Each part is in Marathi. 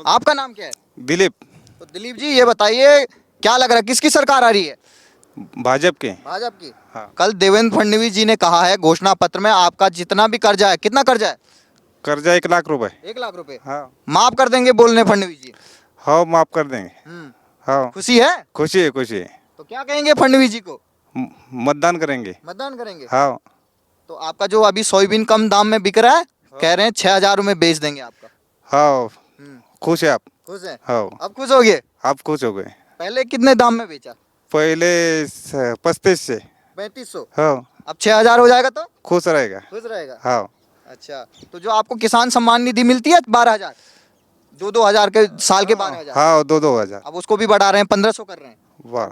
आपका नाम क्या है? दिलीप। तो दिलीप जी ये बताइए क्या लग रहा है किसकी सरकार आ रही है? भाजपा के। भाजपा की। हाँ। कल देवेंद्र फडणवीस जी ने कहा है घोषणा पत्र में आपका जितना भी कर्जा है, कितना कर्जा है? कर्जा 1 लाख रुपए। 1 लाख रुपए हाँ। माफ कर देंगे बोलने फडणवीस जी। हाँ, माफ कर देंगे। हाँ। खुशी है? खुशी है, खुशी है। तो क्या कहेंगे फडणवीस जी को? म- मतदान करेंगे। मतदान करेंगे। हाँ। तो आपका जो अभी सोयाबीन कम दाम में बिक रहा है, कह रहे हैं 6,000 में बेच देंगे आपका। हाँ, हम्म, खुश है आप। खुश है? हाँ, अब खुश हो गए? आप खुश हो गए। पहले कितने दाम में बेचा? पहले 35 से। 3500। हाँ, अब 6,000 हो जाएगा तो खुश रहेगा। खुश रहेगा। हाँ। अच्छा, तो जो आपको किसान सम्मान निधि मिलती है 12,000, 2-2 हजार के साल के 12,000, हाँ, 2-2 हजार। अब उसको भी बढ़ा रहे हैं, 1,500 कर रहे हैं। वाह।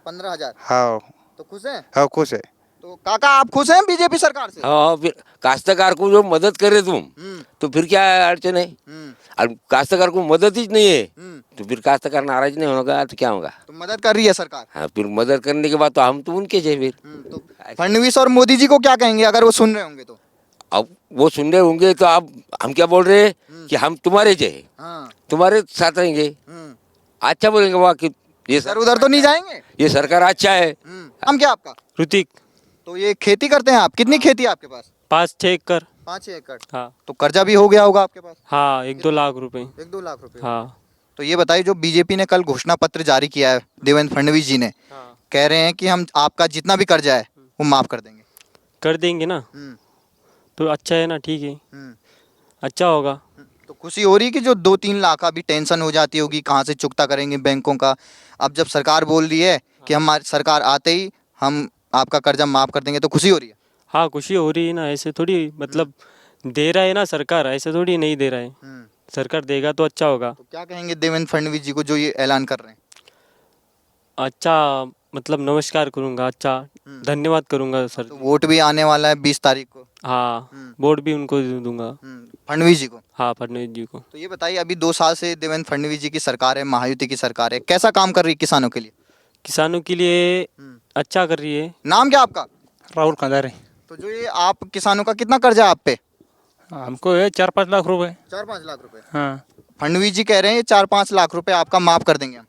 15,000। हाँ। तो खुश हैं? हाँ, खुश है। तो काका आप खुश हैं बीजेपी सरकार से? हाँ, फिर काश्तकार को जो मदद करे तुम, हम्म तो फिर क्या अड़चन है? हम्म और काश्तकार को मदद ही नहीं है, हम्म तो फिर काश्तकार नाराज नहीं होगा तो क्या होगा? तो मदद कर रही है सरकार। हाँ, फिर मदद करने के बाद तो हम तो उनके चाहिए फिर। तो फडणवीस और मोदी जी को क्या कहेंगे अगर वो सुन रहे होंगे तो? अब वो सुन रहे होंगे तो आप हम क्या बोल रहे हैं कि हम तुम्हारे चाहिए, हाँ। तुम्हारे साथ रहेंगे। अच्छा बोलेंगे वाह कि ये इधर उधर तो नहीं जाएंगे। ये सरकार अच्छा है। नाम क्या आपका? ऋतिक। तो ये खेती करते हैं आप? कितनी खेती है आपके पास? 5-6 एकड़। 5-6 एकड़। हाँ। तो कर्जा भी हो गया होगा आपके पास? हाँ, 1-2 लाख रुपए। 1-2 लाख रुपए। हाँ। तो ये बताइए जो बीजेपी ने कल घोषणा पत्र जारी किया है देवेंद्र फडणवीस जी ने, हाँ। कह रहे हैं कि हम आपका जितना भी कर्जा है वो माफ कर देंगे। कर देंगे ना, तो अच्छा है ना, ठीक है, अच्छा होगा। तो खुशी हो रही है कि जो 2-3 लाख अभी टेंशन हो जाती होगी कहाँ से चुकता करेंगे बैंकों का, अब जब सरकार बोल रही है कि हमारी सरकार आते ही हम आपका कर्जा माफ कर देंगे, तो खुशी हो रही है? हाँ, खुशी हो रही है ना, ऐसे थोड़ी मतलब दे रहा है ना सरकार, ऐसे थोड़ी नहीं दे रहा है। सरकार देगा तो अच्छा होगा। तो क्या कहेंगे देवेंद्र फडणवीस जी को जो ये ऐलान कर रहे हैं? अच्छा, मतलब नमस्कार करूँगा, अच्छा धन्यवाद करूँगा सर। तो वोट भी आने वाला है 20 तारीख को। हाँ, वोट भी उनको दूंगा। फडणवीस जी को। हाँ, फडणवीस जी को। तो ये बताइए अभी 2 साल से देवेंद्र फडणवीस जी की सरकार है, महायुति की सरकार है, कैसा काम कर रही है किसानों के लिए? किसानों के लिए अच्छा कर रही है। नाम क्या आपका? राहुल कंधारे। तो जो ये आप किसानों का कितना कर्जा है आप पे? हमको है 4-5 लाख रुपए। 4-5 लाख रुपए। हाँ। फडणवीस जी कह रहे हैं ये 4-5 लाख रुपए आपका माफ कर देंगे हम।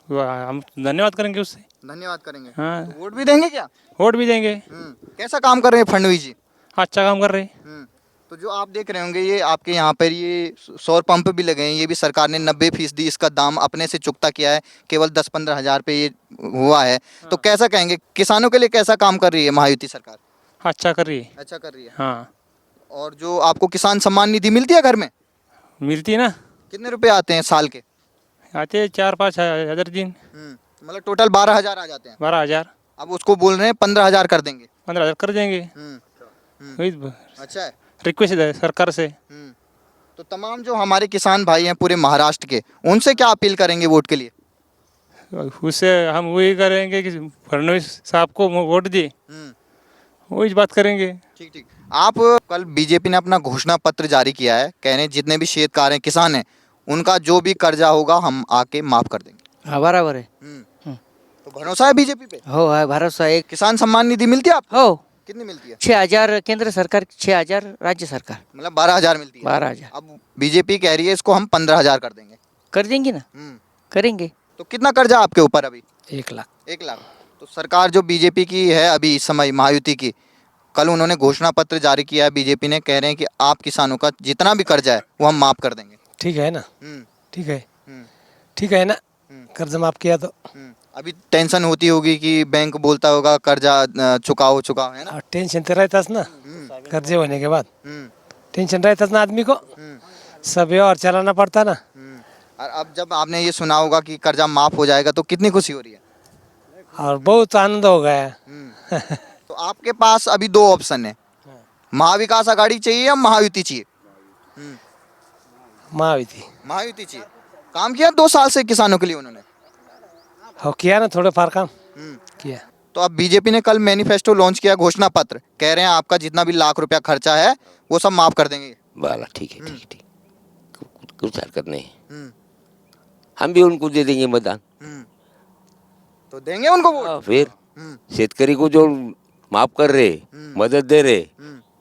हम धन्यवाद करेंगे उससे। धन्यवाद करेंगे। हाँ। तो वोट भी देंगे क्या? वोट भी देंगे। कैसा काम कर रहे हैं फडणवीस जी? अच्छा काम कर रहे हैं। तो जो आप देख रहे होंगे ये आपके यहाँ पर ये सौर पंप भी लगे हैं, ये भी सरकार ने 90% इसका दाम अपने से चुकता किया है, केवल 10-15 हजार पे ये हुआ है। तो कैसा कहेंगे किसानों के लिए कैसा काम कर रही है महायुति सरकार? अच्छा कर रही है। अच्छा कर रही है। हाँ, और जो आपको किसान सम्मान निधि मिलती है घर में, मिलती है ना। कितने रुपए आते हैं साल के? आते हैं 4-5 हजार दिन। मतलब टोटल 12,000 आ जाते हैं। 12,000। अब उसको बोल रहे हैं 15,000 कर देंगे। 15,000 कर देंगे। वही अच्छा है। रिक्वेस्ट है सरकार से। तो तमाम जो हमारे किसान भाई हैं पूरे महाराष्ट्र के, उनसे क्या अपील करेंगे वोट के लिए? उससे हम वही करेंगे कि फडणवीस साहब को वोट दिए, वही बात करेंगे। ठीक ठीक। आप कल बीजेपी ने अपना घोषणा पत्र जारी किया है, कह रहे हैं जितने भी शेतकार हैं किसान हैं उनका जो भी कर्जा होगा हम आके माफ कर देंगे। हाँ, बराबर है। तो भरोसा है बीजेपी पे? हो है भरोसा एक। किसान सम्मान निधि मिलती है आपको? हो कितनी मिलती है? 6,000 केंद्र सरकार, 6,000 राज्य सरकार, मतलब 12,000 मिलती है। 12,000 अब बीजेपी कह रही है इसको हम 15,000 कर देंगे। कर देंगे ना, करेंगे। तो कितना कर्जा आपके ऊपर अभी? 1 लाख। 1 लाख। तो सरकार जो बीजेपी की है अभी इस समय महायुति की, कल उन्होंने घोषणा पत्र जारी किया है बीजेपी ने, कह रहे हैं कि आप किसानों का जितना भी कर्जा है वो हम माफ कर देंगे। ठीक है ना। ठीक है। ठीक है ना। कर्ज माफ किया तो अभी टेंशन होती होगी कि बैंक बोलता होगा कर्जा चुकाओ चुकाओ, है ना? टेंशन तो रहताच ना। कर्जे होने के बाद टेंशन रहताच ना आदमी को। सब और चलाना पड़ता ना। और अब जब आपने ये सुना होगा कि कर्जा माफ हो जाएगा तो कितनी खुशी हो रही है? और बहुत आनंद हो गया। तो आपके पास अभी 2 ऑप्शन है, महाविकास आघाड़ी चाहिए या महायुति चाहिए? महायुति। महायुति चाहिए। काम किया 2 साल से किसानों के लिए उन्होंने। हो किया ना, थोड़ा फार काम किया। तो अब बीजेपी ने कल मैनिफेस्टो लॉन्च किया, घोषणा पत्र, कह रहे हैं आपका जितना भी लाख रुपया खर्चा है वो सब माफ कर देंगे। वाला ठीक है, ठीक ठीक, कुछ हरकत नहीं। हम भी उनको दे देंगे मतदान। तो देंगे उनको वोट? हाँ, फिर शेतकरी को जो माफ कर रहे, मदद दे रहे,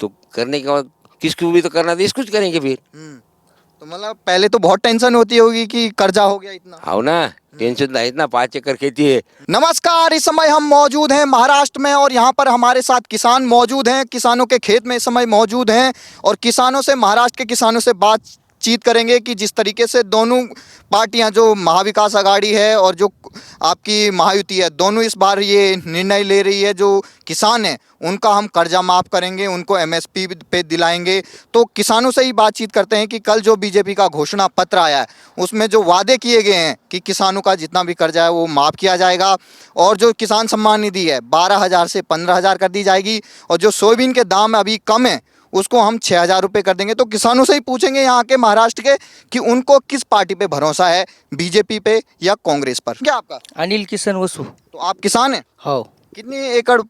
तो करने के बाद किसको भी तो करना दे, इसको करेंगे फिर। तो तो मतलब पहले तो बहुत टेंशन होती होगी कि कर्जा हो गया इतना। आओ ना, टेंशन नहीं इतना, 5 एकड़ खेती है। नमस्कार, इस समय हम मौजूद हैं महाराष्ट्र में और यहाँ पर हमारे साथ किसान मौजूद हैं। किसानों के खेत में इस समय मौजूद हैं और किसानों से, महाराष्ट्र के किसानों से बातचीत करेंगे कि जिस तरीके से दोनों पार्टियां, जो महाविकास आघाड़ी है और जो आपकी महायुति है, दोनों इस बार ये निर्णय ले रही है, जो किसान हैं उनका हम कर्जा माफ़ करेंगे, उनको एमएसपी पे दिलाएंगे। तो किसानों से ही बातचीत करते हैं कि कल जो बीजेपी का घोषणा पत्र आया है उसमें जो वादे किए गए हैं कि किसानों का जितना भी कर्जा है वो माफ़ किया जाएगा और जो किसान सम्मान निधि है 12,000 से 15,000 कर दी जाएगी और जो सोयाबीन के दाम अभी कम है उसको हम 6,000 रुपये कर देंगे। तो किसानों से ही पूछेंगे यहाँ के महाराष्ट्र के कि उनको किस पार्टी पे भरोसा है, बीजेपी पे या कांग्रेस पर। क्या आपका? अनिल किशन वसु। तो आप किसान हैं? हो। कितनी एकड़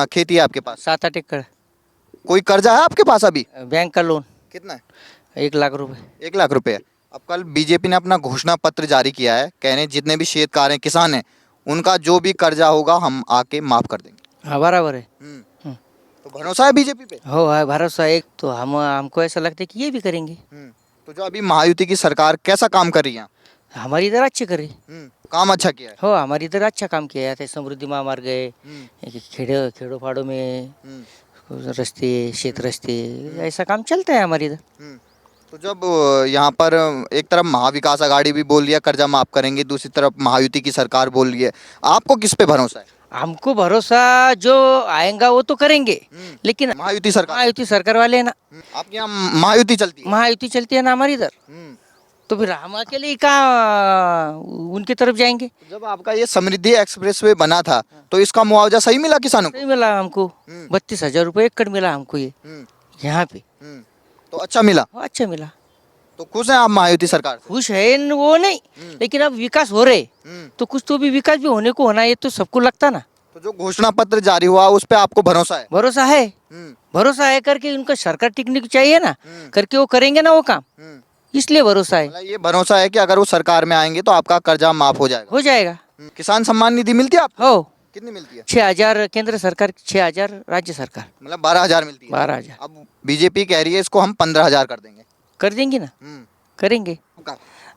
खेती है आपके पास? 7-8 एकड़। कोई कर्जा है आपके पास अभी? बैंक का लोन कितना है? 1 लाख रुपए। 1 लाख रुपए है। अब कल बीजेपी ने अपना घोषणा पत्र जारी किया है, कह रहे हैं जितने भी शेतकार हैं, किसान हैं, उनका जो भी कर्जा होगा हम आके माफ कर देंगे। हाँ, बराबर है। तो भरोसा है बीजेपी पे? हो है भरोसा एक। तो हमको ऐसा लगता है कि ये भी करेंगे। तो जो अभी महायुति की सरकार कैसा काम कर रही है? हमारी इधर अच्छे करे। काम अच्छा किया है। हो, हमारी इधर अच्छा काम किया जाता है। समृद्धि महामार्ग है, खेड़ो फाड़ो में रस्ते, शेत रस्ते, ऐसा काम चलता है हमारे इधर। तो जब यहाँ पर एक तरफ महाविकास आघाड़ी भी बोल रही है कर्जा माफ करेंगे, दूसरी तरफ महायुति की सरकार बोल रही है, आपको किस पे भरोसा है? हमको भरोसा जो आएगा वो तो करेंगे, लेकिन महायुति सरकार। महायुति सरकार वाले है ना। आपके यहाँ महायुति चलती है? महायुति चलती है ना हमारी इधर। तो फिर हम अकेले ही कहाँ उनकी तरफ जाएंगे? जब आपका ये समृद्धि एक्सप्रेसवे बना था तो इसका मुआवजा सही मिला किसानों को? सही मिला हमको। 32,000 रुपये एकड़ मिला हमको ये यहाँ पे। तो अच्छा मिला? अच्छा मिला। तो खुश हैं आप महायुति सरकार से? खुश है वो नहीं, लेकिन अब विकास हो रहे तो कुछ तो भी विकास भी होने को होना, ये तो सबको लगता ना। तो जो घोषणा पत्र जारी हुआ उस पे आपको भरोसा है? भरोसा है। भरोसा है करके उनका सरकार टिकने की चाहिए ना, करके वो करेंगे ना वो काम, इसलिए भरोसा है। मतलब ये भरोसा है कि अगर वो सरकार में आएंगे तो आपका कर्जा माफ हो जाएगा? हो जाएगा। किसान सम्मान निधि मिलती है आपको? हो। कितनी मिलती है? 6,000 केंद्र सरकार, 6,000 राज्य सरकार। मतलब 12,000 मिलती है। 12,000 अब बीजेपी कह रही है इसको हम 15,000 कर देंगे। कर देंगे ना, करेंगे।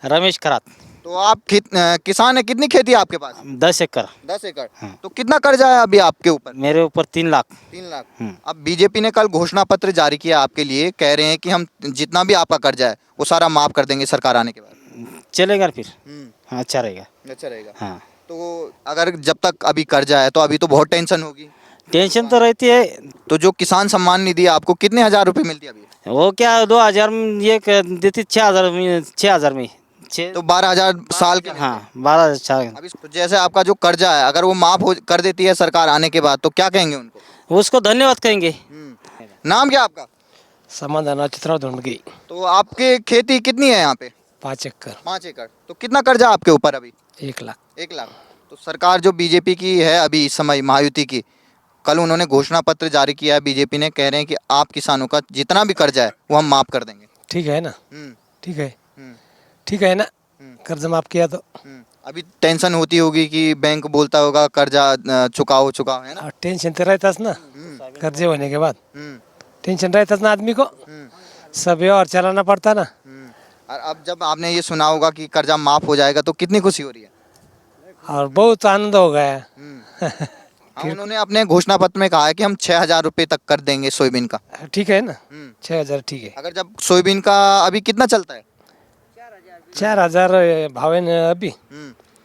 रमेश करात। तो आप किसान है, कितनी खेती है आपके पास? 10 एकड़। 10 एकड़। तो कितना कर्जा है अभी आपके ऊपर? मेरे ऊपर 3 लाख। 3 लाख। अब बीजेपी ने कल घोषणा पत्र जारी किया आपके लिए, कह रहे हैं कि हम जितना भी आपका कर्जा है वो सारा माफ कर देंगे सरकार आने के बाद। चलेगा फिर? हाँ, अच्छा रहेगा। अच्छा रहेगा। हाँ। तो अगर जब तक अभी कर्जा है तो अभी तो बहुत टेंशन होगी। टेंशन तो रहती है। तो जो किसान सम्मान निधि आपको कितने हजार रुपए मिलती है अभी? वो क्या 2,000 में ये देती, 6,000 में, 6,000 में। तो 12,000 साल के। हाँ, 12,000। अभी तो जैसे आपका जो कर्जा है अगर वो माफ हो कर देती है सरकार आने के बाद तो क्या कहेंगे उनको? उसको धन्यवाद कहेंगे। नाम क्या आपका? समाधान चित्रा ढूंढगी। तो आपके खेती कितनी है यहाँ पे? 5 एकड़। 5 एकड़। तो कितना कर्जा आपके ऊपर अभी? 1 लाख। 1 लाख। तो सरकार जो बीजेपी की है अभी इस समय, महायुति की, कल उन्होंने घोषणा पत्र जारी किया है, बीजेपी ने, कह रहे हैं कि आप किसानों का जितना भी कर्जा है वो हम माफ कर देंगे। ठीक है ना? ठीक है। ठीक है ना? कर्ज माफ किया तो अभी टेंशन होती होगी कि बैंक बोलता होगा कर्जा चुकाओ चुकाओ, है ना? टेंशन तो रहताच ना, कर्जे होने के बाद टेंशन रहताच ना आदमी को, सब व्यवहार चलाना पड़ता ना। और अब जब आपने ये सुना होगा कि कर्जा माफ हो जाएगा तो कितनी खुशी हो रही है? और बहुत आनंद हो गया। हाँ, उन्होंने अपने घोषणा पत्र में कहा है कि हम 6,000 रुपये तक कर देंगे सोयाबीन का। ठीक है ना? 6,000 ठीक है। अगर जब सोयाबीन का अभी कितना चलता है? 4,000 भाव है ना अभी।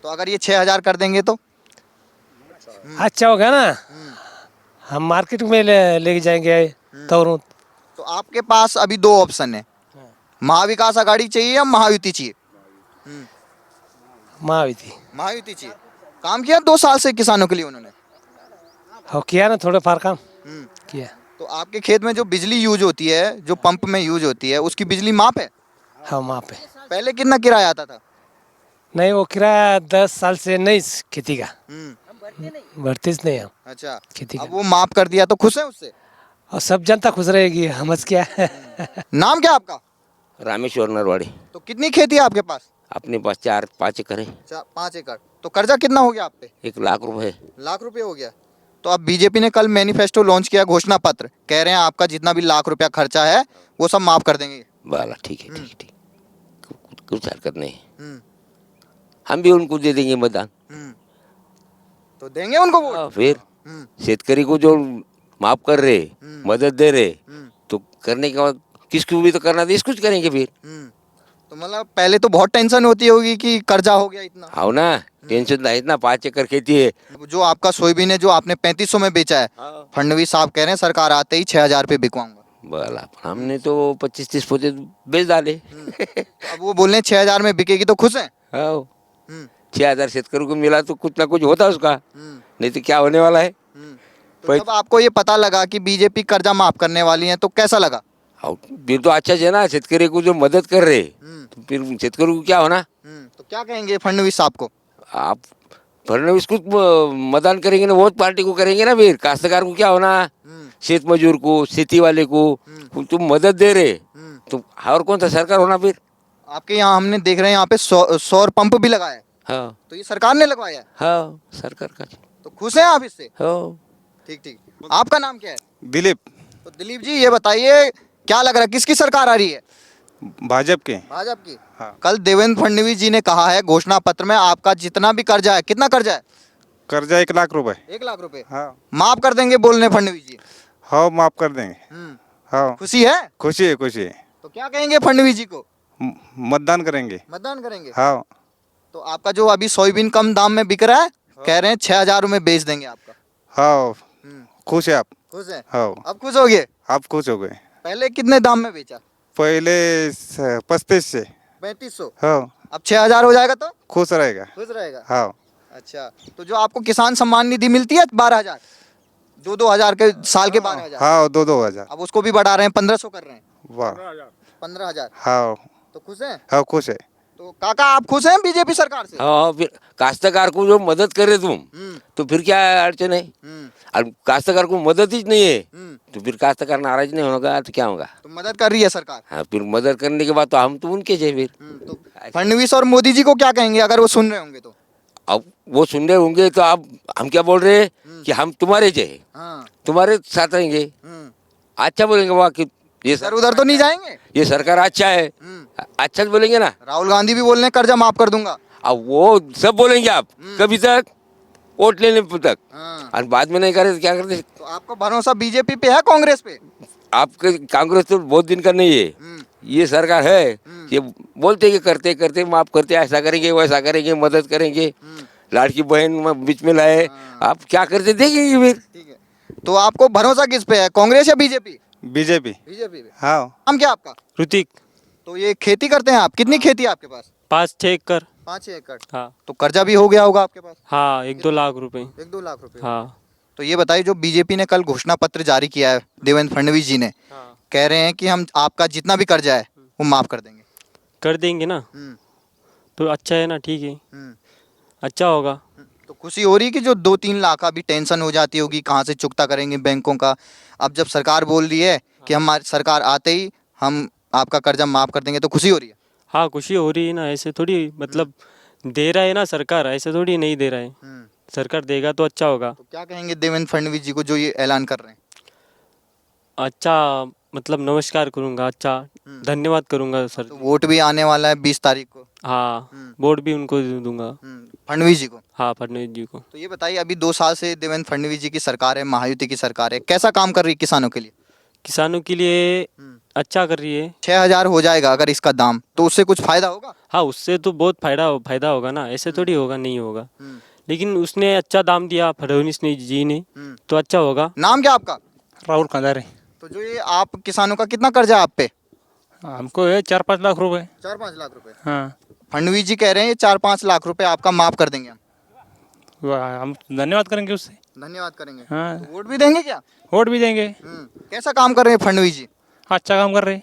तो अगर ये 6,000 कर देंगे तो अच्छा होगा ना, हम मार्केट में लेके जाएंगे तोरूं। तो आपके पास अभी 2 ऑप्शन है, महाविकास आघाड़ी चाहिए या महायुति चाहिए? महायुति। महायुति चाहिए। काम किया 2 साल से किसानों के लिए उन्होंने? हो किया ना, थोड़ा फार काम किया। तो आपके खेत में जो बिजली यूज होती है, जो पंप में यूज होती है, उसकी बिजली माफ है? हाँ, माफ है। पहले कितना किराया आता था? नहीं, वो किराया 10 साल से नहीं खेती का भरतीच नहीं हम अच्छा, खेती अब का। वो माफ कर दिया तो खुश है उससे? और सब जनता खुश रहेगी, हम क्या। नाम क्या आपका? रामेश्वर नरवाड़ी। तो कितनी खेती है आपके पास? अपने पास 4-5 एकड़ है। 5 एकड़। तो कर्जा कितना हो गया आप पे? 1 लाख रुपए। लाख रुपए हो गया। तो अब बीजेपी ने कल मैनिफेस्टो लॉन्च किया, घोषणा पत्र, कह रहे हैं आपका जितना भी लाख रुपया खर्चा है वो सब माफ कर देंगे। बाला ठीक है, ठीक है, ठीक। कुछ हरकत नहीं, हम भी उनको दे देंगे मतदान। तो देंगे उनको वोट। हाँ, फिर शेतकरी को जो माफ कर रहे, मदद दे रहे, तो करने के बाद किसको भी तो करना दे, इसको करेंगे फिर। तो मतलब पहले तो बहुत टेंशन होती होगी कि कर्जा हो गया इतना। आओ ना, टेंशन ना, इतना 5 एकड़ खेती है। जो आपका सोयाबीन है जो आपने 3500 में बेचा है, फडणवीस साहब कह रहे हैं सरकार आते ही 6000 पे बिकवाऊंगा। बोला हमने तो 25-30 पौधे बेच डाले। अब वो बोल रहे हैं 6000 में बिकेगी तो खुश हैं। हाँ, 6000 शेतकरी को मिला तो कुछ ना कुछ होता उसका, नहीं तो क्या होने वाला है। तो जब आपको ये पता लगा कि बीजेपी कर्जा माफ करने वाली है तो कैसा लगा? और फिर तो अच्छा है ना, शेतकरी को जो मदद कर रहे, तो फिर शेतकरी को क्या होना। तो क्या कहेंगे फडणवीस साहब को? आप फडणवीस को मतदान करेंगे ना, वोट पार्टी को करेंगे ना, फिर काश्तकार को क्या होना, खेत मजदूर को, खेती वाले को तुम मदद दे रहे, तो और कौन सा सरकार होना फिर। आपके यहाँ हमने देख रहे हैं यहाँ पे सौर पंप भी लगाया है, हाँ तो ये सरकार ने लगवाया है, हाँ, सरकार का। तो खुश हैं आप इससे? हाँ, ठीक ठीक। आपका नाम क्या है? दिलीप। तो दिलीप जी ये बताइए क्या लग रहा है किसकी सरकार आ रही है? भाजपा के। भाजपा की। हाँ। कल देवेंद्र फडणवीस जी ने कहा है घोषणा पत्र में आपका जितना भी कर्जा है, कितना कर्जा है? कर्जा 1 लाख रुपए। 1 लाख रुपए हाँ माफ कर देंगे बोल रहे फडणवीस जी। हाँ, माफ कर देंगे। हाँ, खुशी है? खुशी है, खुशी है। तो क्या कहेंगे फडणवीस जी को? मतदान करेंगे। मतदान करेंगे। हाँ तो आपका जो अभी सोयाबीन कम दाम में बिक रहा है, कह रहे हैं 6000 में बेच देंगे आपका। हाँ, खुश है आप। खुश है? हाँ, अब खुश हो गए? आप खुश हो गए। पहले कितने दाम में बेचा? पहले 35 से। 3500। हाँ, अब 6000 हो जाएगा तो खुश रहेगा। खुश रहेगा। हाँ अच्छा, तो जो आपको किसान सम्मान निधि मिलती है 12,000, 2-2 हजार के साल के 12,000, हाँ, 2-2 हजार। अब उसको भी बढ़ा रहे हैं, 1500 कर रहे हैं। वाह। 15,000। हाँ तो खुश हैं? हाँ, खुश है। तो काका आप खुश हैं बीजेपी सरकार से? हाँ, फिर काश्तकार को जो मदद करे तुम, तो फिर क्या अड़चन है। और काश्तकार को मदद ही नहीं है, तो फिर काश्तकार नाराज नहीं होगा तो क्या होगा। तो मदद कर रही है सरकार। हाँ, फिर मदद करने के बाद तो हम तो उनके चाहिए फिर। तो फडणवीस और मोदी जी को क्या कहेंगे अगर वो सुन रहे होंगे तो? अब वो सुन रहे होंगे तो आप हम क्या बोल रहे हैं कि हम तुम्हारे चाहिए, हाँ। तुम्हारे साथ रहेंगे। अच्छा बोलेंगे वाह कि ये इधर उधर तो नहीं जाएंगे? ये सरकार अच्छा है, अच्छा तो बोलेंगे ना। राहुल गांधी भी बोल रहे हैं कर्जा माफ कर दूंगा। अब वो सब बोलेंगे आप कभी तक, वोट लेने तक, हाँ। और बाद में नहीं करे तो क्या करते। तो आपको भरोसा बीजेपी पे है कांग्रेस पे? आपके कांग्रेस तो बहुत दिन का नहीं है, ये सरकार है, ये बोलते कि करते करते माफ करते, ऐसा करेंगे वैसा करेंगे, मदद करेंगे, लाड़की बहन बीच में लाए, आप क्या करते देखेंगे फिर। ठीक है, तो आपको भरोसा किस पे है, कांग्रेस या बीजेपी? बीजेपी। बीजेपी पे। हाँ। नाम क्या आपका? ऋतिक। तो ये खेती करते हैं आप, कितनी खेती है आपके पास? 5-6 एकड़। 5 एकड़। हाँ तो कर्जा भी हो गया होगा आपके पास? हाँ, 1-2 लाख रुपए। 1-2 लाख रुपए। हाँ तो ये बताइए जो बीजेपी ने कल घोषणा पत्र जारी किया है देवेंद्र फडणवीस जी ने, कह रहे हैं कि हम आपका जितना भी कर्जा है वो माफ कर देंगे। कर देंगे ना, तो अच्छा है ना, ठीक है, अच्छा होगा। तो खुशी हो रही है कि जो 2-3 लाख अभी टेंशन हो जाती होगी कहाँ से चुकता करेंगे बैंकों का, अब जब सरकार बोल रही है कि हमारी सरकार आते ही हम आपका कर्जा माफ कर देंगे तो खुशी हो रही है? हाँ, खुशी हो रही है ना, ऐसे थोड़ी मतलब दे रहा है ना सरकार, ऐसे थोड़ी नहीं दे रहा है। सरकार देगा तो अच्छा होगा। तो क्या कहेंगे देवेंद्र फडणवीस जी को जो ये ऐलान कर रहे हैं? अच्छा, मतलब नमस्कार करूँगा, अच्छा धन्यवाद करूँगा सर। तो वोट भी आने वाला है 20 तारीख को। हाँ, वोट भी उनको दूंगा। फडणवीस जी को। हाँ, फडणवीस जी को। तो ये बताइए अभी 2 साल से देवेंद्र फडणवीस जी की सरकार है, महायुति की सरकार है, कैसा काम कर रही है किसानों के लिए? किसानों के लिए अच्छा कर रही है। 6000 हो जाएगा अगर इसका दाम, तो उससे कुछ फायदा होगा? हाँ, उससे तो बहुत फायदा होगा ना, ऐसे थोड़ी होगा, नहीं होगा। लेकिन उसने अच्छा दाम दिया फडणवीस ने जी ने, तो अच्छा होगा। नाम क्या आपका? राहुल कंदारे। तो जो ये आप किसानों का कितना कर्जा है आप पे? हमको है 4-5 लाख रुपए। 4-5 लाख रुपए। हाँ, फडणवीस जी कह रहे हैं ये 4-5 लाख रुपए आपका माफ कर देंगे हम। हम धन्यवाद करेंगे उससे। धन्यवाद करेंगे। हाँ, तो वोट भी देंगे क्या? वोट भी देंगे। कैसा काम कर रहे हैं फडणवीस जी? अच्छा काम कर रहे।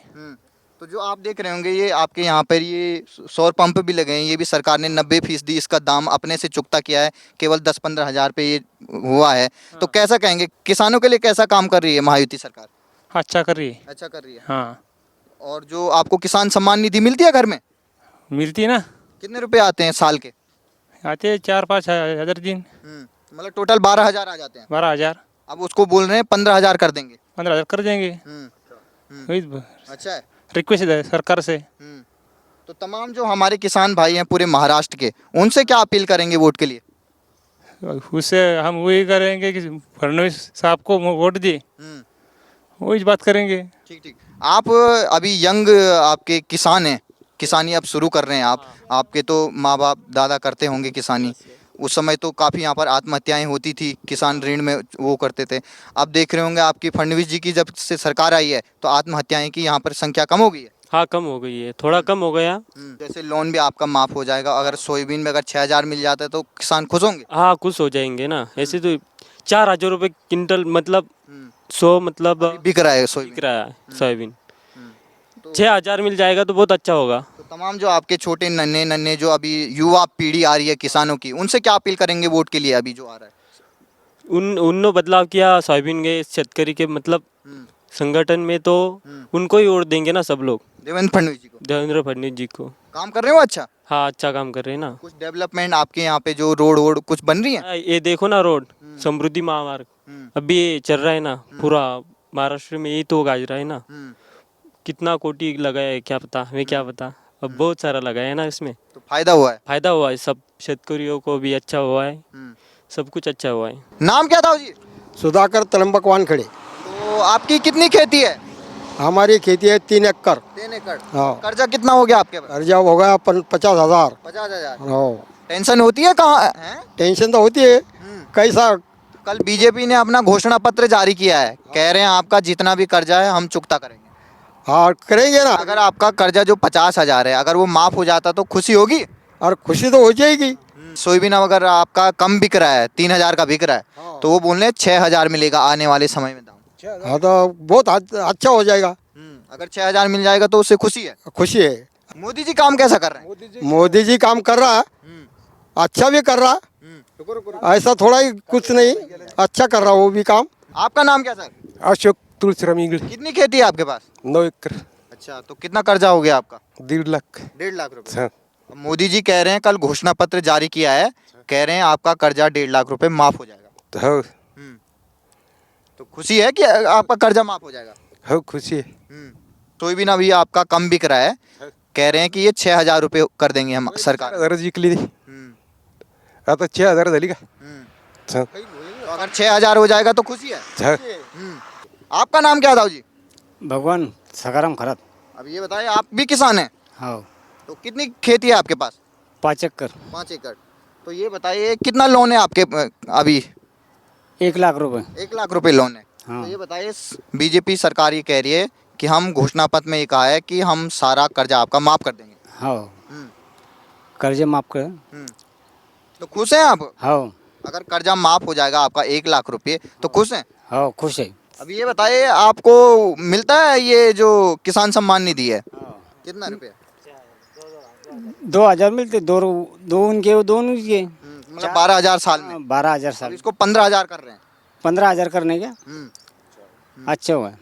तो जो आप देख रहे होंगे ये आपके यहाँ पर ये सौर पंप भी लगे हैं, ये भी सरकार ने 90% इसका दाम अपने से चुकता किया है, केवल 10-15 हजार पे ये हुआ है। तो कैसा कहेंगे किसानों के लिए कैसा काम कर रही है महायुति सरकार? अच्छा कर रही है। अच्छा कर रही है। हाँ, और जो आपको किसान सम्मान निधि मिलती है घर में, मिलती है ना, कितने रुपए आते हैं साल के? आते हैं 4-5 हजार दिन। मतलब टोटल 12,000 आ जाते हैं। 12,000। अब उसको बोल रहे हैं 15,000 कर देंगे। 15,000 कर देंगे। वही अच्छा है। रिक्वेस्ट है सरकार से। तो तमाम जो हमारे किसान भाई हैं पूरे महाराष्ट्र के, उनसे क्या अपील करेंगे वोट के लिए? उससे हम वही करेंगे कि फडणवीस साहब को वोट दी, वही बात करेंगे। ठीक ठीक। आप अभी यंग आपके किसान हैं, किसानी अब शुरू कर रहे हैं आप, आपके तो माँ बाप दादा करते होंगे किसानी, उस समय तो काफ़ी यहाँ पर आत्महत्याएं होती थी, किसान ऋण में वो करते थे। अब देख रहे होंगे आपकी फडणवीस जी की जब से सरकार आई है तो आत्महत्याएं की यहाँ पर संख्या कम हो गई है। हाँ कम हो गई है, थोड़ा कम हो गया। जैसे लोन भी आपका माफ़ हो जाएगा, अगर सोयाबीन में अगर 6,000 मिल जाता है तो किसान खुश होंगे। हाँ खुश हो जाएंगे ना, ऐसे तो 4,000 रुपये क्विंटल, मतलब 100, मतलब बिक रहा है सोयाबीन। बिक रहा है सोयाबीन। 6,000 मिल जाएगा तो बहुत अच्छा होगा। तो तमाम जो आपके छोटे नन्हे नन्हे जो अभी युवा पीढ़ी आ रही है किसानों की, उनसे क्या अपील करेंगे वोट के लिए अभी जो आ रहा है? उन्होंने बदलाव किया सोयाबीन के शेतकरी के मतलब संगठन में, तो उनको ही वोट देंगे ना सब लोग, देवेंद्र फडणवीस जी को। देवेंद्र फडणवीस जी को। काम कर रहे हो अच्छा? हाँ अच्छा काम कर रहे हैं ना। कुछ डेवलपमेंट आपके यहाँ पे जो रोड वोड कुछ बन रही है? ये देखो ना रोड, समृद्धि महामार्ग अभी ये चल रहा है ना, पूरा महाराष्ट्र में यही तो गाज रहा है ना। कितना कोटी लगाया है क्या पता, हमें क्या पता, अब बहुत सारा लगाया है ना इसमें, तो फायदा हुआ है। फायदा हुआ है, सब शेतकरियों को भी अच्छा हुआ है, सब कुछ अच्छा हुआ है। नाम क्या था जी? सुधाकर त्र्यंबक वानखड़े। तो आपकी कितनी खेती है? हमारी खेती है 3 एकड़। 3 एकड़। हाँ। कर्जा कितना हो गया आपके पास? कर्जा हो गया 50,000। 50,000। हाँ। टेंशन होती है कहाँ है? टेंशन तो होती है, कैसा। कल बीजेपी ने अपना घोषणा पत्र जारी किया है, कह रहे हैं आपका जितना भी कर्जा है हम चुकता करेंगे। हाँ करेंगे ना। अगर आपका कर्जा जो 50,000 है अगर वो माफ हो जाता तो खुशी होगी? और खुशी तो हो जाएगी। सोयाबीन अगर आपका कम बिक रहा है, 3,000 का बिक रहा है, तो वो बोल रहे हैं 6,000 मिलेगा आने वाले समय में दाम। हाँ तो बहुत अच्छा हो जाएगा। अगर 6,000 मिल जाएगा तो उससे खुशी है। खुशी है। मोदी जी काम कैसा कर रहे हैं? मोदी जी काम कर रहा है, अच्छा भी कर रहा है, ऐसा थोड़ा ही कुछ नहीं, अच्छा कर रहा है वो भी काम। आपका नाम क्या सर? अशोक तुलसीराम इंग्लिश। कितनी खेती है आपके पास? 9 एकड़। अच्छा, तो कितना कर्जा हो गया आपका? 1.5 लाख। 1.5 लाख रुपए। हाँ। मोदी जी कह रहे हैं, कल घोषणा पत्र जारी किया है, कह रहे हैं आपका कर्जा 1.5 लाख रुपए माफ हो जाएगा। हाँ। तो खुशी है कि आपका कर्जा माफ हो जाएगा? हाँ खुशी है। सोयाबीन अभी आपका कम बिक रहा है, कह रहे हैं कि ये 6,000 रुपये कर देंगे हम सरकार। 4,000 जिंकली आता 6,000 झाली का? हाँ। तो अगर 6,000 हो जाएगा तो खुशी है। हाँ। आपका नाम क्या था जी? भगवान सकाराम खराब। अब ये बताइए, आप भी किसान हैं? हाँ तो कितनी खेती है आपके पास? 5 एकड़। 5 एकड़। तो ये बताइए कितना लोन है आपके अभी? 1 लाख रुपए। 1 लाख रुपए लोन है। हाँ। तो ये बताइए, बीजेपी सरकार ये कह रही है कि हम घोषणा पत्र में ये कहा है कि हम सारा कर्जा आपका माफ कर देंगे। हाँ कर्जे माफ कर। तो खुश हैं आप? हाँ अगर कर्जा माफ हो जाएगा आपका 1 लाख रुपए तो खुश हैं? हाँ खुश है। अब ये बताइए, आपको मिलता है ये जो किसान सम्मान निधि है, कितना रुपया? 2,000 मिलते, दो उनके, दो उनके। मतलब 12,000 साल में। 12,000 अब साल। इसको 15,000 कर रहे हैं। 15,000 करने का अच्छा हुआ है।